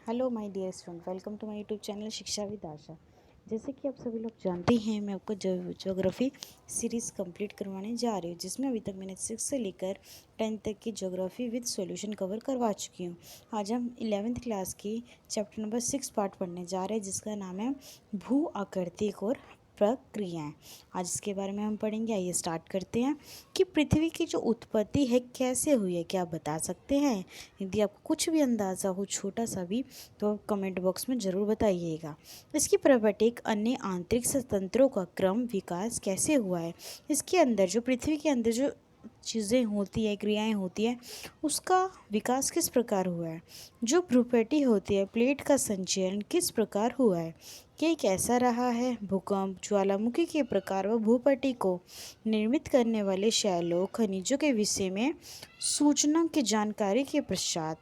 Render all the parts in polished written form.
Hello my dear student, welcome to my YouTube channel Shiksha with Asha. जैसे कि आप सभी लोग जानते हैं, मैं आपको ज्योग्राफी सीरीज़ कंप्लीट करवाने जा रही हूँ, जिसमें अभी तक मैंने 6 से लेकर 10 तक की ज्योग्राफी विद सॉल्यूशन कवर करवा चुकी हूँ। आज हम 11th क्लास की चैप्टर नंबर 6 पार्ट पढ़ने जा रहे हैं, जिसका नाम है भू आकृतिक और प्रक्रियाएं। आज इसके बारे में हम पढ़ेंगे। आइए स्टार्ट करते हैं कि पृथ्वी की जो उत्पत्ति है कैसे हुई है, क्या आप बता सकते हैं? यदि आपको कुछ भी अंदाज़ा हो, छोटा सा भी, तो कमेंट बॉक्स में ज़रूर बताइएगा। इसकी प्रॉपर्टी, एक अन्य आंतरिक तंत्रों का क्रम विकास कैसे हुआ है। इसके अंदर जो पृथ्वी के अंदर जो चीज़ें होती है, क्रियाएं होती है, उसका विकास किस प्रकार हुआ है। जो भूपटि होती है, प्लेट का संचयन किस प्रकार हुआ है, कि कैसा रहा है। भूकंप, ज्वालामुखी के प्रकार व भूपटि को निर्मित करने वाले शैलों, खनिजों के विषय में सूचना की जानकारी के पश्चात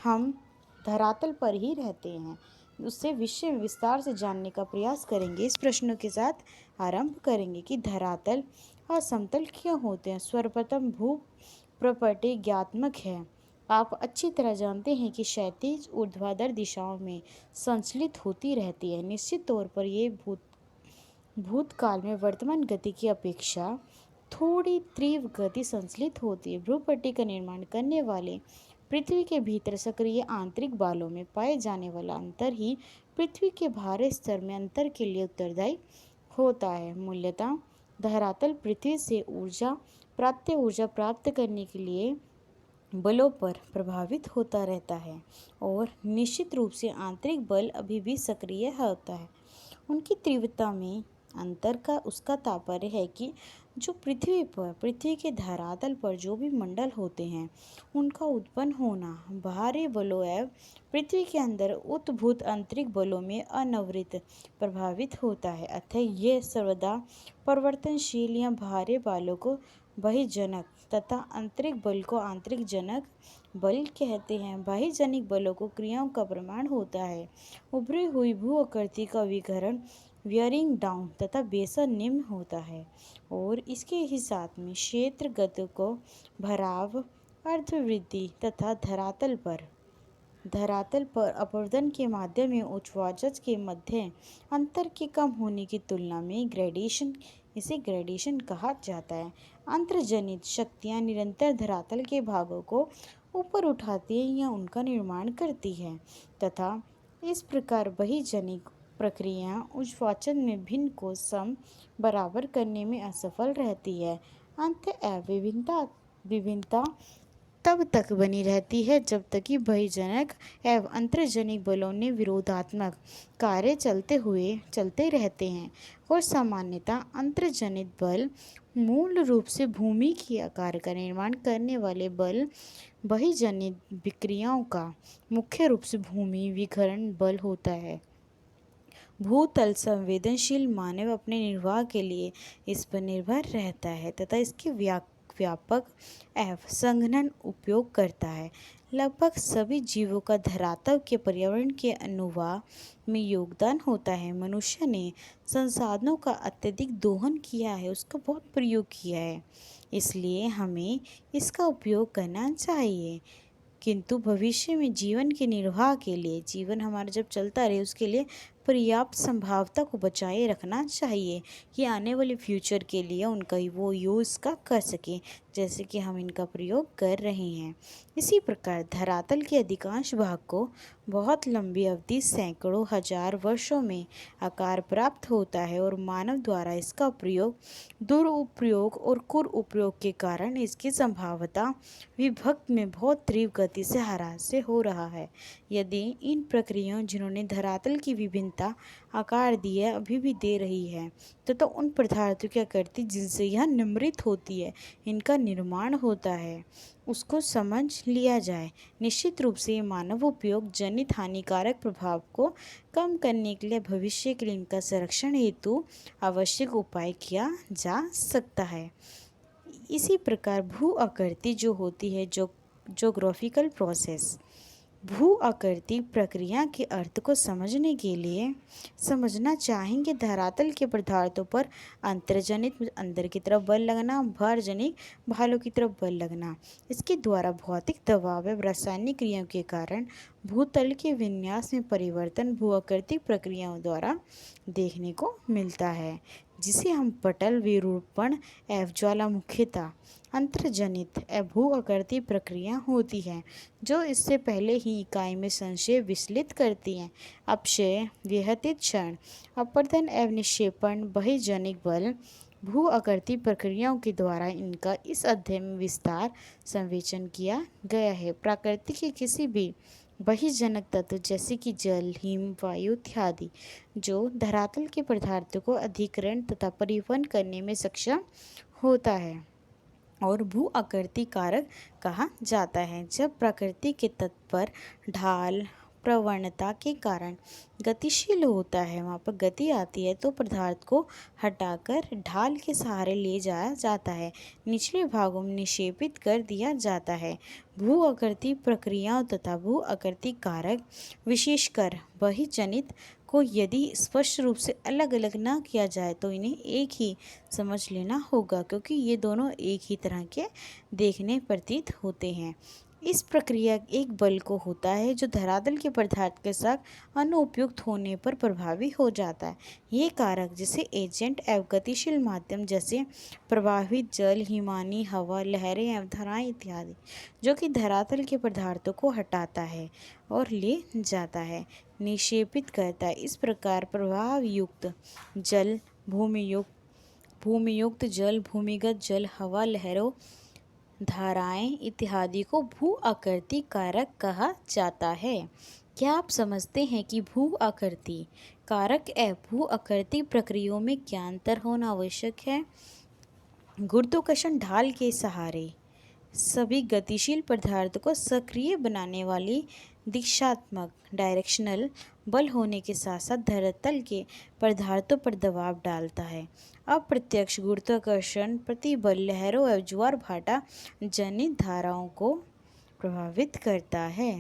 हम धरातल पर ही रहते हैं, उससे विषय में विस्तार से जानने का प्रयास करेंगे। इस प्रश्नों के साथ आरंभ करेंगे कि धरातल और समतल क्यों होते हैं। सर्वप्रथम भू प्रॉपर्टी ज्ञात्मक है। आप अच्छी तरह जानते हैं कि क्षैतिज ऊर्ध्वाधर दिशाओं में संचलित होती रहती है। निश्चित तौर पर ये भूतकाल में वर्तमान गति की अपेक्षा थोड़ी तीव्र गति संचलित होती है। भूपट्टी का निर्माण करने वाले पृथ्वी के भीतर सक्रिय आंतरिक बालों में पाए जाने वाला अंतर ही पृथ्वी के बाहरी स्तर में अंतर के लिए उत्तरदायी होता है। मूलतः धरातल पृथ्वी से ऊर्जा प्राप्त करने के लिए बलों पर प्रभावित होता रहता है, और निश्चित रूप से आंतरिक बल अभी भी सक्रिय होता है। उनकी तीव्रता में अंतर का उसका तात्पर्य है कि जो पृथ्वी के धरातल पर जो भी मंडल होते हैं, उनका उत्पन्न होना बाहरी बलों एवं पृथ्वी के अंदर उद्भूत आंतरिक बलों में अनवरत प्रभावित होता है। अतः ये सर्वदा परिवर्तनशील या बाहरी बलों को बहिर्जनक तथा आंतरिक बल को आंतरिक जनक बल कहते हैं। बाह्यजनिक बलों को क्रियाओं का प्रमाण होता है। उभरी हुई भू आकृति का विघरण वियरिंग डाउन तथा बेसन निम्न होता है, और इसके ही साथ में क्षेत्रगत को भराव, अर्धवृद्धि तथा धरातल पर अपवर्तन के माध्यम में उच्चवाचक के मध्य अंतर के कम होने की तुलना में इसे ग्रेडेशन कहा जाता है। अंतर्जनित शक्तियाँ निरंतर धरातल के भागों को ऊपर उठाती है या उनका निर्माण करती है, तथा इस प्रकार बहिर्जनिक प्रक्रिया उच्चवाचन में भिन्न को सम बराबर करने में असफल रहती है। विभिन्नता तब तक बनी रहती है जब तक कि बहिर्जनक एवं अंतर्जनिक बलों ने विरोधात्मक कार्य चलते रहते हैं, और सामान्यतः अंतर्जनित बल मूल रूप से भूमि की आकार का निर्माण करने वाले बल। बहिर्जनित विक्रियाओं का मुख्य रूप से भूमि विघरण बल होता है। भूतल संवेदनशील मानव अपने निर्वाह के लिए इस पर निर्भर रहता है तथा इसके व्यापक एवं संघनन उपयोग करता है। लगभग सभी जीवों का धरातल के पर्यावरण के अनुवाह में योगदान होता है। मनुष्य ने संसाधनों का अत्यधिक दोहन किया है, उसका बहुत प्रयोग किया है, इसलिए हमें इसका उपयोग करना चाहिए। किंतु भविष्य में जीवन के निर्वाह के लिए, जीवन हमारा जब चलता रहे, उसके लिए पर्याप्त संभावना को बचाए रखना चाहिए कि आने वाले फ्यूचर के लिए उनका वो यूज़ का कर सकें, जैसे कि हम इनका प्रयोग कर रहे हैं। इसी प्रकार धरातल के अधिकांश भाग को बहुत लंबी अवधि सैकड़ों हजार वर्षों में आकार प्राप्त होता है, और मानव द्वारा इसका प्रयोग दुरुपयोग और कुप्रयोग के कारण इसकी संभावना विभक्त में बहुत तीव्र गति से ह्रास से हो रहा है। यदि इन प्रक्रियाओं जिन्होंने धरातल की विभिन्नता आकार दिया अभी भी दे रही है, तो उन पदार्थों की आकृति जिनसे यह निर्मित होती है, इनका निर्माण होता है, उसको समझ लिया जाए। निश्चित रूप से मानव उपयोग जनित हानिकारक प्रभाव को कम करने के लिए भविष्य के लिए इनका संरक्षण हेतु आवश्यक उपाय किया जा सकता है। इसी प्रकार भू आकृति जो होती है, जो ज्योग्राफिकल प्रोसेस, भू आकृति प्रक्रिया के अर्थ को समझने के लिए समझना चाहेंगे धरातल के पदार्थों पर अंतर्जनित अंदर की तरफ बल लगना, बाह्यजनित भालों की तरफ बल लगना, इसके द्वारा भौतिक दबाव एवं रासायनिक क्रियाओं के कारण भूतल के विन्यास में परिवर्तन भू आकृति प्रक्रियाओं द्वारा देखने को मिलता है, जिसे हम पटल विरूपण एवं ज्वालामुखीता अंतर्जनित भू आकृति प्रक्रिया होती है, जो इससे पहले ही इकाई में संक्षेप विचलित करती हैं। अपक्षय, विहतित क्षण, अपवर्तन एवं निक्षेपण, बहिर्जनिक बल भू आकृति प्रक्रियाओं के द्वारा इनका इस अध्ययन में विस्तार संवेचन किया गया है। प्रकृति के किसी भी बहिर्जनक तत्व जैसे कि जल, हिम, वायु इत्यादि जो धरातल के पदार्थों को अधिकरण तथा परिवहन करने में सक्षम होता है और भू आकृति कारक कहा जाता है। जब प्रकृति के तत्व पर ढाल प्रवणता के कारण गतिशील होता है, वहाँ पर गति आती है, तो पदार्थ को हटाकर ढाल के सहारे ले जाया जाता है, निचले भागों में निक्षेपित कर दिया जाता है। भू आकृति प्रक्रियाओं तथा भू आकृति कारक विशेषकर बहिर्जनित को यदि स्पष्ट रूप से अलग अलग ना किया जाए तो इन्हें एक ही समझ लेना होगा, क्योंकि ये दोनों एक ही तरह के देखने प्रतीत होते हैं। इस प्रक्रिया एक बल को होता है जो धरातल के पदार्थ के साथ अनुपयुक्त होने पर प्रभावी हो जाता है। ये कारक जैसे एजेंट एवं गतिशील माध्यम जैसे प्रवाहित जल, हिमानी हवा, लहरें एवं धाराएं इत्यादि, जो कि धरातल के पदार्थों को हटाता है और ले जाता है, निक्षेपित करता है। इस प्रकार प्रवाह युक्त जल, भूमियुक्त जल, भूमिगत जल, हवा, लहरों, धाराएं इत्यादि को भू आकृति कारक कहा जाता है। क्या आप समझते हैं कि भू आकृति कारक एवं भू आकृति प्रक्रियाओं में क्या अंतर होना आवश्यक है? गुरुत्वाकर्षण ढाल के सहारे सभी गतिशील पदार्थ को सक्रिय बनाने वाली दिशात्मक डायरेक्शनल बल होने के साथ साथ धरातल के पदार्थों पर दबाव डालता है। अप्रत्यक्ष गुरुत्वाकर्षण प्रतिबल लहरों एवं ज्वार भाटा जनित धाराओं को प्रभावित करता है,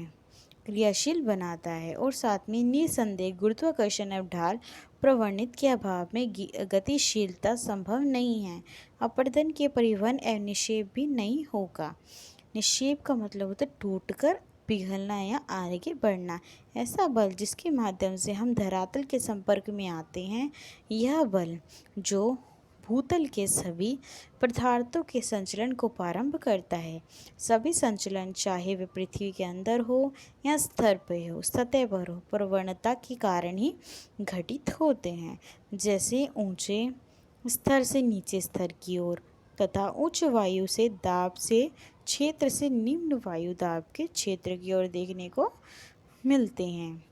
क्रियाशील बनाता है और साथ में निसंदेह गुरुत्वाकर्षण एवं ढाल प्रवणित के अभाव में गतिशीलता संभव नहीं है। अपवर्तन के परिवहन एवं निक्षेप भी नहीं होगा। निक्षेप का मतलब होता है टूटकर पिघलना या आगे बढ़ना। ऐसा बल जिसके माध्यम से हम धरातल के संपर्क में आते हैं, यह बल जो भूतल के सभी पदार्थों के संचलन को प्रारंभ करता है। सभी संचलन चाहे वे पृथ्वी के अंदर हो या स्तर पर हो, सतह पर हो, प्रवणता के कारण ही घटित होते हैं। जैसे ऊंचे स्तर से नीचे स्तर की ओर तथा उच्च वायु से दाब से क्षेत्र से निम्न वायु दाब के क्षेत्र की ओर देखने को मिलते हैं।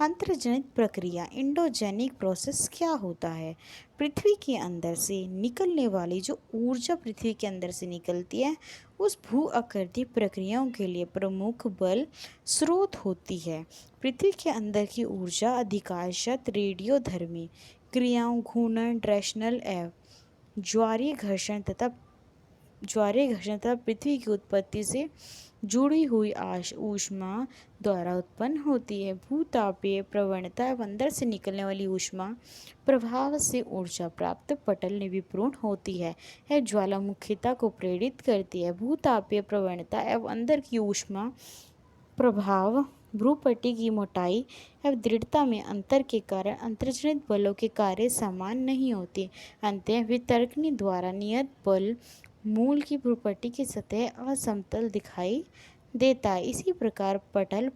अंतर्जनित प्रक्रिया इंडोजेनिक प्रोसेस क्या होता है? पृथ्वी के अंदर से निकलने वाली जो ऊर्जा पृथ्वी के अंदर से निकलती है, उस भू आकृति प्रक्रियाओं के लिए प्रमुख बल स्रोत होती है। पृथ्वी के अंदर की ऊर्जा अधिकांशतः रेडियोधर्मी क्रियाओं, घूर्णन, रोटेशनल एवं ज्वारीय घर्षण तथा पृथ्वी की उत्पत्ति से जुड़ी हुई ऊष्मा द्वारा उत्पन्न होती है। भूतापीय प्रवणता एवं अंदर से निकलने वाली ऊष्मा प्रभाव से ऊर्जा प्राप्त पटल निविपूर्ण होती है। यह ज्वालामुखीता को प्रेरित करती है। भूतापीय प्रवणता एवं अंदर की ऊष्मा प्रभाव भ्रूपट्टी की मोटाई एवं दृढ़ता में अंतर के कारण अंतर्जनित बलों के कार्य समान नहीं होते। अंततः वितर्कनी द्वारा नियत बल मूल की भ्रूपट्टी की सतह असमतल दिखाई देता है। इसी प्रकार पटल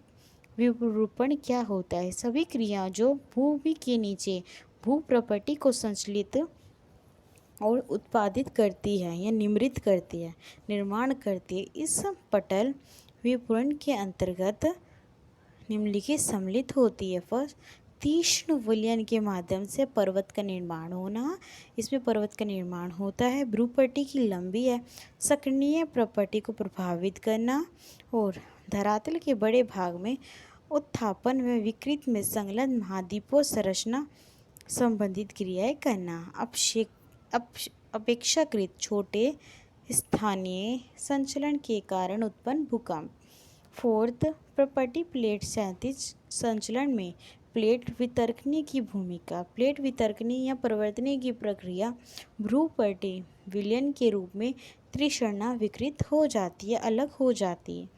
विरूपण क्या होता है? सभी क्रियाएं जो भूमि के नीचे भूप्रपट्टी को संचलित और उत्पादित करती है या निम्रित करती है, निर्माण करती है, इस पटल विरूपण के अंतर्गत निम्नलिखित सम्मिलित होती है। फर्स्ट, तीक्ष्ण विलयन के माध्यम से पर्वत का निर्माण होना। इसमें पर्वत का निर्माण होता है। भ्रूपट्टी की लंबी है सक्रिय प्रपट्टी को प्रभावित करना और धरातल के बड़े भाग में उत्थापन व विकृत में संलग्न महाद्वीपों संरचना संबंधित क्रियाएं करना। अपेक्षाकृत छोटे स्थानीय संचलन के कारण उत्पन्न भूकंप। फोर्थ, प्रॉपर्टी प्लेट 37 संचलन में प्लेट वितरकनी की भूमिका। प्लेट वितरकनी या परिवर्तनीय की प्रक्रिया भ्रूपटी विलयन के रूप में त्रिषणा विकृत हो जाती है, अलग हो जाती है,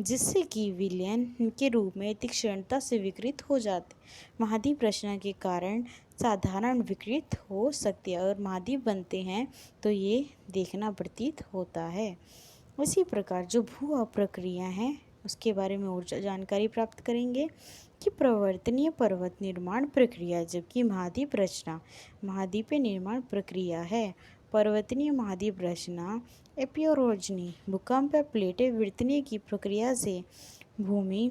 जिससे कि विलयन के रूप में तीक्ष्णता से विकृत हो जाते। महाद्वीप रचना के कारण साधारण विकृत हो सकती है और महाद्वीप बनते हैं तो ये देखना प्रतीत होता है। उसी प्रकार जो भू अप्रक्रिया हैं उसके बारे में और जानकारी प्राप्त करेंगे कि प्रवर्तनीय पर्वत निर्माण प्रक्रिया, जबकि महाद्वीप रचना महाद्वीप निर्माण प्रक्रिया है। पर्वतनीय महाद्वीप रचना एपियोरोजनी भूकंप या प्लेटें विवर्तनीय की प्रक्रिया से भूमि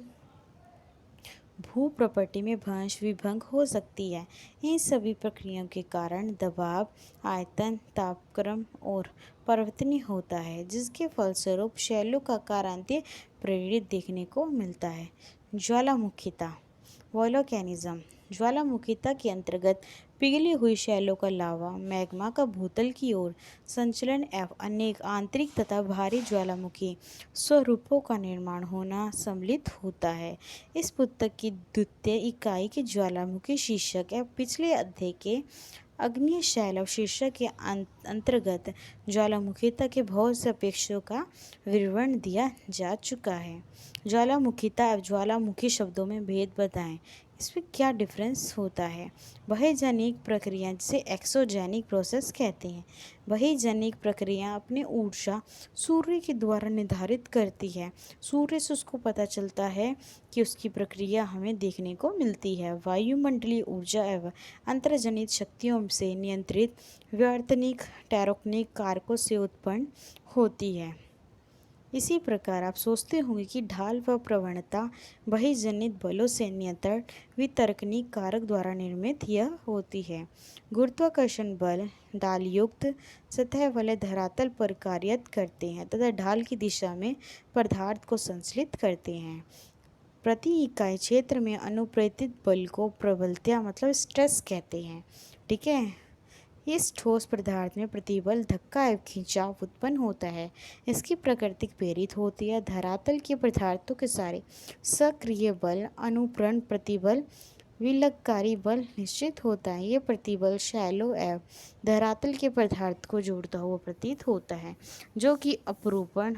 भू प्रॉपर्टी में भंश विभंग हो सकती है। इन सभी प्रक्रियाओं के कारण दबाव, आयतन, तापक्रम और परिवर्तनीय होता है, जिसके फलस्वरूप शैलों का कारांतीय प्रेरित देखने को मिलता है। ज्वालामुखीता वोल्केनिज्म ज्वालामुखीता के अंतर्गत पिघली हुई शैलों का लावा मैग्मा का भूतल की ओर संचलन एवं अनेक आंतरिक तथा बाहरी ज्वालामुखी स्वरूपों का निर्माण होना सम्मिलित होता है। इस पुस्तक की द्वितीय इकाई के ज्वालामुखी शीर्षक एवं पिछले अध्याय के अग्निय शैल शीर्षक के अंतर्गत ज्वालामुखीता के बहुत से अपेक्षों का विवरण दिया जा चुका है। ज्वालामुखीता एवं ज्वालामुखी शब्दों में भेद बताएं। इसमें क्या डिफरेंस होता है? बहिर्जनिक प्रक्रिया जिसे एक्सोजेनिक प्रोसेस कहते हैं। बहिर्जनिक प्रक्रिया अपनी ऊर्जा सूर्य के द्वारा निर्धारित करती है। सूर्य से उसको पता चलता है कि उसकी प्रक्रिया हमें देखने को मिलती है। वायुमंडलीय ऊर्जा एवं अंतर्जनित शक्तियों से नियंत्रित व्यर्थनिक टैरोक्निक कारकों से उत्पन्न होती है। इसी प्रकार आप सोचते होंगे कि ढाल व प्रवणता बहिर्जनित बलों से नियंत्रण वितरकनी कारक द्वारा निर्मित यह होती है। गुरुत्वाकर्षण बल ढालयुक्त सतह वाले धरातल पर कार्य करते हैं तथा ढाल की दिशा में पदार्थ को संचालित करते हैं। प्रति इकाई क्षेत्र में अनुप्रस्थित बल को प्रबलता मतलब स्ट्रेस कहते हैं। ठीक है। इस ठोस पदार्थ में प्रतिबल धक्का एवं खिंचाव उत्पन्न होता है। इसकी प्रकृति प्रेरित होती है। धरातल के पदार्थों के सारे सक्रिय बल अनुप्रण प्रतिबल विलगकारी बल निश्चित होता है। ये प्रतिबल शैलों एवं धरातल के पदार्थ को जोड़ता हुआ प्रतीत होता है, जो कि अपरूपण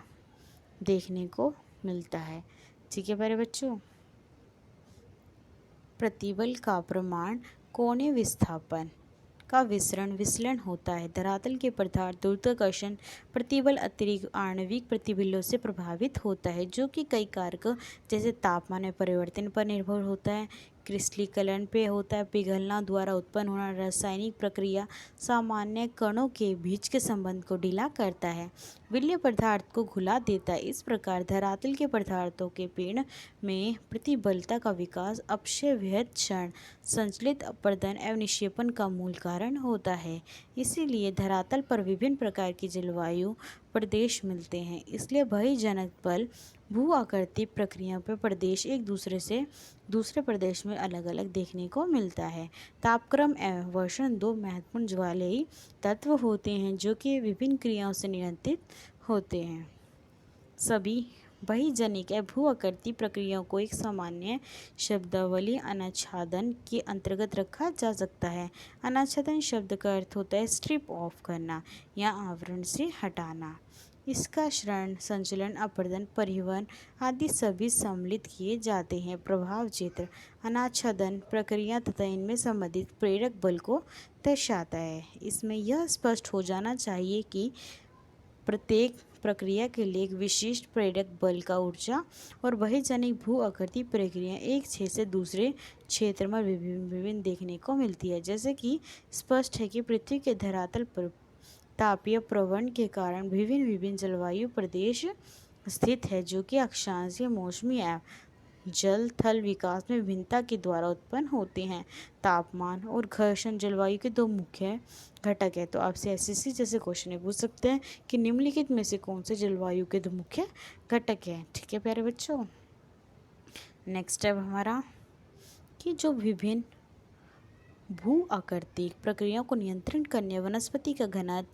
देखने को मिलता है। ठीक है प्यारे बच्चों। प्रतिबल का प्रमाण कोणीय विस्थापन का विसरण होता है। धरातल के पदार्थ गुरुत्वाकर्षण प्रतिबल अतिरिक्त आणविक प्रतिबलों से प्रभावित होता है, जो कि कई कारकों जैसे तापमान में परिवर्तन पर निर्भर होता है, क्रिस्टलीकरण पे होता है, पिघलना द्वारा उत्पन्न होना रासायनिक प्रक्रिया सामान्य कणों के बीच के संबंध को ढीला करता है, विलय पदार्थ को घुला देता है। इस प्रकार धरातल के पदार्थों के पिंड में प्रतिबलता का विकास अपक्षय वृहद क्षण संचलित अपरदन एवं निक्षेपण का मूल कारण होता है। इसीलिए धरातल पर विभिन्न प्रकार की जलवायु प्रदेश मिलते हैं। इसलिए बहिर्जनक बल भू आकृति प्रक्रिया पर प्रदेश एक दूसरे से दूसरे प्रदेश में अलग अलग देखने को मिलता है। तापक्रम एवं वर्षण दो महत्वपूर्ण ज्वालेय तत्व होते हैं, जो कि विभिन्न क्रियाओं से नियंत्रित होते हैं। सभी बहिर्जनिक या भू आकृति प्रक्रियाओं को एक सामान्य शब्दावली अनाच्छादन के अंतर्गत रखा जा सकता है। अनाच्छादन शब्द का अर्थ होता है स्ट्रिप ऑफ करना या आवरण से हटाना। इसका क्षरण संचलन अपरदन परिवहन आदि सभी सम्मिलित किए जाते हैं। प्रभाव चित्र अनाच्छादन प्रक्रिया तथा इनमें संबंधित प्रेरक बल को दर्शाता है। इसमें यह स्पष्ट हो जाना चाहिए कि प्रत्येक प्रक्रिया के लिए एक विशिष्ट प्रेरक बल का ऊर्जा और बहिर्जनिक भू आकृति प्रक्रिया एक क्षेत्र से दूसरे क्षेत्र में विभिन्न देखने को मिलती है। जैसे कि स्पष्ट है कि पृथ्वी के धरातल पर तापीय प्रवण के कारण विभिन्न जलवायु प्रदेश स्थित है, जो कि अक्षांशीय मौसमी एवं जल थल विकास में विभिन्नता के द्वारा उत्पन्न होते हैं। तापमान और घर्षण जलवायु के दो मुख्य घटक है। तो आपसे एसएससी जैसे क्वेश्चन पूछ सकते हैं कि निम्नलिखित में से कौन से जलवायु के दो मुख्य घटक हैं। ठीक है प्यारे बच्चों। नेक्स्ट स्टेप हमारा कि जो विभिन्न भू आकृतिक प्रक्रियाओं को नियंत्रण करने वनस्पति का घनत्व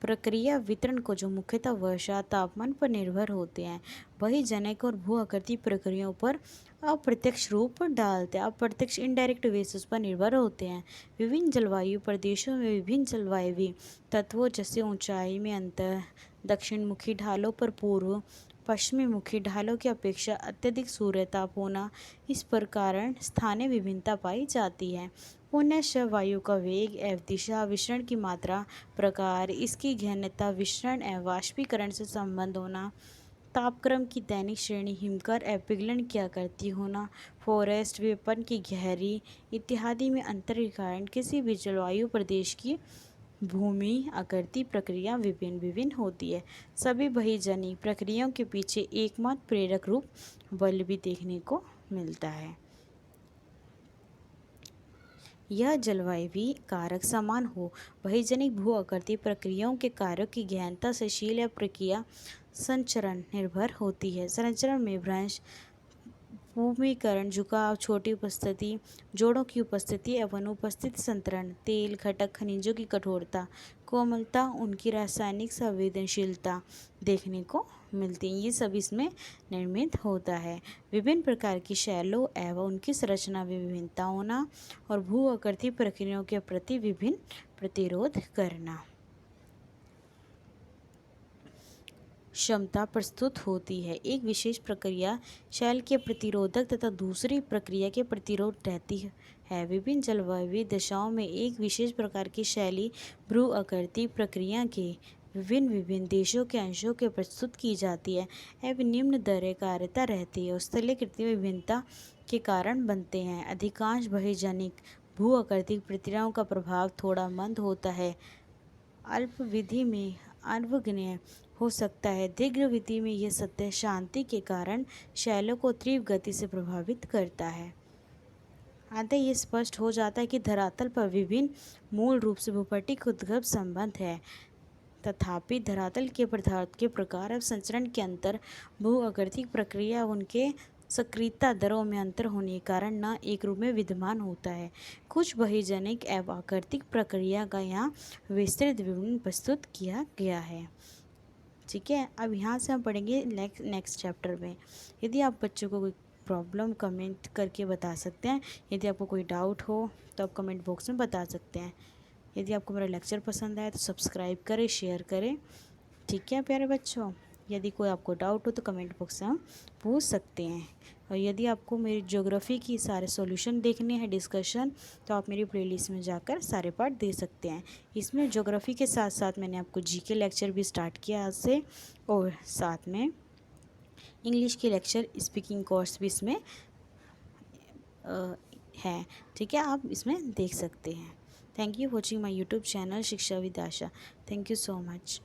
प्रक्रिया वितरण को जो मुख्यतः वर्षा तापमान पर निर्भर होते हैं, वही जनक और भू आकृति प्रक्रियाओं पर अप्रत्यक्ष रूप डालते हैं, अप्रत्यक्ष इनडायरेक्ट बेसिस पर निर्भर होते हैं। विभिन्न जलवायु प्रदेशों में विभिन्न जलवायु तत्वों जैसे ऊंचाई में अंतर, दक्षिण मुखी ढालों पर पूर्व पश्चिमी मुखी ढालों की अपेक्षा अत्यधिक सूर्यताप होना, इस पर कारण स्थानीय विभिन्नता पाई जाती है। पुण्य वायु का वेग एवं दिशा, विसरण की मात्रा, प्रकार, इसकी घनता, विसरण एवं वाष्पीकरण से संबंध होना, तापक्रम की दैनिक श्रेणी, हिमकर एवं पिघलन की आकृति होना, फॉरेस्ट विपन्न की गहरी इत्यादि में अंतर के कारण किसी भी जलवायु प्रदेश की भूमि आकृति प्रक्रिया विभिन्न विभिन्न होती है। सभी बहिर्जनिक प्रक्रियाओं के पीछे एकमात्र प्रेरक रूप बल भी देखने को मिलता है। यह जलवायु कारक समान हो, बहिर्जनिक भू आकृति प्रक्रियाओं के कार्यों की गहनता से शील या प्रक्रिया संचरण निर्भर होती है। संचरण में भ्रंश, भूमिकरण, झुकाव, छोटी उपस्थिति, जोड़ों की उपस्थिति एवं अनुपस्थित संतरण, तेल, घटक, खनिजों की कठोरता, कोमलता, उनकी रासायनिक संवेदनशीलता देखने को मिलती है। ये सब इसमें निर्मित होता है। विभिन्न प्रकार की शैलों एवं उनकी संरचना में विभिन्नता होना और भू आकृति प्रक्रियाओं के प्रति विभिन्न प्रतिरोध करना, क्षमता प्रस्तुत होती है। एक विशेष प्रक्रिया शैल के प्रतिरोधक तथा दूसरी प्रक्रिया के प्रतिरोध रहती है। विभिन्न जलवायु दशाओं में एक विशेष प्रकार की शैली भू आकृति प्रक्रिया के विभिन्न देशों के अंशों के प्रस्तुत की जाती है एवं निम्न दरें कार्यता रहती है और स्थलीय कृत्रिम विभिन्नता के कारण बनते हैं। अधिकांश बहिर्जनिक भू आकृति प्रक्रियाओं का प्रभाव थोड़ा मंद होता है, अल्पविधि में अनवगण्य हो सकता है। दीर्घ अवधि में यह सतह शांति के कारण शैलों को तीव्र गति से प्रभावित करता है। अतः ये स्पष्ट हो जाता है कि धरातल पर विभिन्न मूल रूप से भूपट्टिक उद्गम संबंध है। तथापि धरातल के पदार्थ के प्रकार और संचरण के अंतर, भू आकृति प्रक्रिया उनके सक्रियता दरों में अंतर होने के कारण न एक रूप में विद्यमान होता है। कुछ बहिर्जनिक एवं आकृतिक प्रक्रिया का यहाँ विस्तृत विवरण प्रस्तुत किया गया है। ठीक है, अब यहाँ से हम पढ़ेंगे नेक्स्ट चैप्टर में। यदि आप बच्चों को कोई प्रॉब्लम कमेंट करके बता सकते हैं, यदि आपको कोई डाउट हो तो आप कमेंट बॉक्स में बता सकते हैं। यदि आपको मेरा लेक्चर पसंद आए तो सब्सक्राइब करें, शेयर करें। ठीक है प्यारे बच्चों, यदि कोई आपको डाउट हो तो कमेंट बॉक्स में हम पूछ सकते हैं। और यदि आपको मेरी ज्योग्राफी की सारे सॉल्यूशन देखने हैं, डिस्कशन, तो आप मेरी प्लेलिस्ट में जाकर सारे पार्ट दे सकते हैं। इसमें ज्योग्राफी के साथ साथ मैंने आपको जीके लेक्चर भी स्टार्ट किया आज से, और साथ में इंग्लिश के लेक्चर, स्पीकिंग कोर्स भी इसमें है। ठीक है, आप इसमें देख सकते हैं। Thank you watching my YouTube channel Shiksha with Asha. Thank you so much.